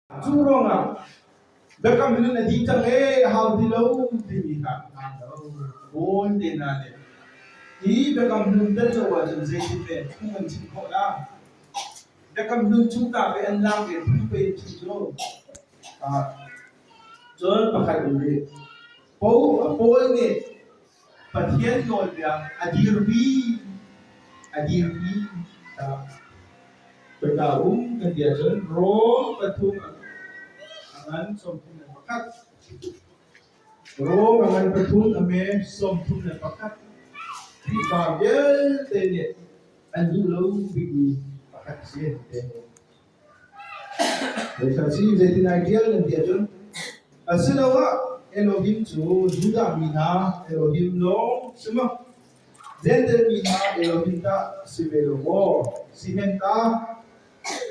chú rong à bé cầm lên là đi chẳng lẽ hào đi lâu thì bị cả bốn tiền là này ý bé cầm lên đất rồi và dần dần thì không cần chịu khổ đâu bé cầm lên chúng ta phải ăn làm để không phải chịu đâu cho bà khai đủ đi bố này bà thiên nói về adirvi bây giờ cái địa chân rôm và thùng anh xong thùng này bắt rôm và anh thùng anh xong thùng này bắt thì vào nhớ tên này anh du lâu bị bắt xuyên tên để sao xí về thì này kia là địa chân xin lỗi Elohim chú Judah mina Elohim lo xem Zender mina Elohim ta sibelo simen ta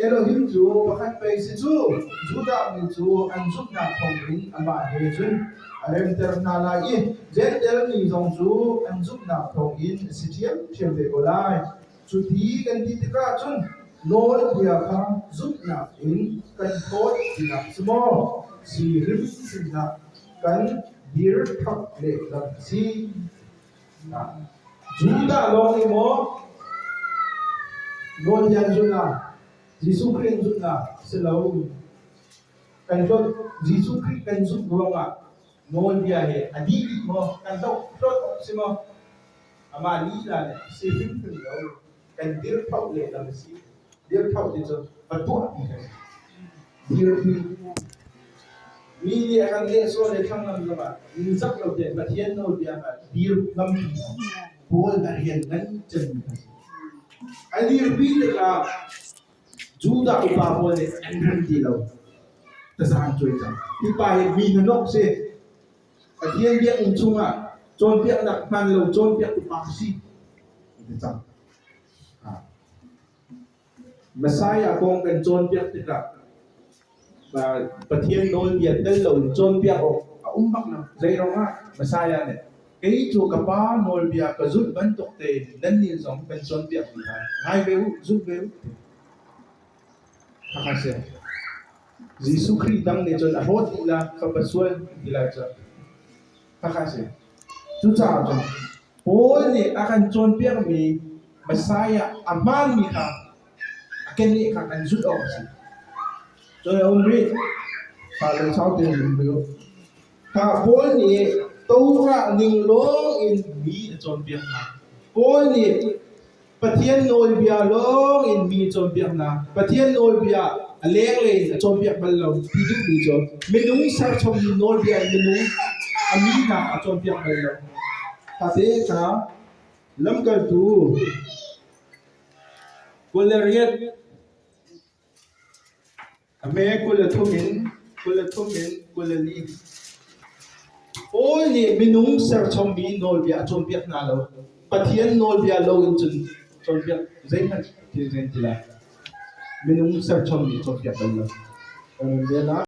Elohim chú bắt bay si chú Judah min chú an giúp na phong linh ama he chun arem ter na la i Zender ni zong chú an giúp na phong in si thiam thiam ve ko lai chú thi kan ti ka chun Lord dia kha giúp na in kan thot di na smo si rim sin na kan dir thak le lam si na Judah long ni mo Lord yan juna Jesus Christ juna selaw kan jod Jesus Christ kan jud ronga Lord dia he adi mo kan daw trot si mo ama ni la ne si rim tu daw kan dir thak le lam si dir thak di jo patu dir Mili akan lihat soal yang kami lakukan. Insaf lo deh, bagian lo dia dir kami, boleh bagian dan cenderung. Adir bil ka Judah upah boleh enggan dilau. Tersahan cuaca. Ipai minok se. Bagian dia uncunga, con piak nak man lo, con piak upah si. Tersahan. Messiah kong kan con piak tidak. Và thiên nôi Việt đến lầu chôn bia bắc nào dây rong á Messiah này cái chùa cà ba nôi bia cả rút vẫn tục tề đến nhìn giống bên chôn bia thì hai béo rút béo thằng xem Jesus Christ đang nên chôn là hốt là không phải xuân thì là cho thằng xem chú chào cho bố này akan chôn bia mi Messiah aman mi ka akan ni akan rút ông rồi ông biết phải làm sao tiền được cả bốn này tôi ra ninh lố in mi chọn việc nào bốn này bắt thiên nôi bia lố in mi chọn việc nào bắt thiên nôi bia leng lên chọn việc bao lâu thì giúp đi cho mình đúng sao trong nôi bia mình đúng ami nào chọn việc bao lâu ta thế cả lâm cái tu quân liệt Ame kula thumin, kula li. Ôi nè minung ser trong mi nol bia trong biak na lo. Pathian nol bia lo in chun trong biak zai hat ti zai ti la. Minung ser trong mi trong biak lo. Bia la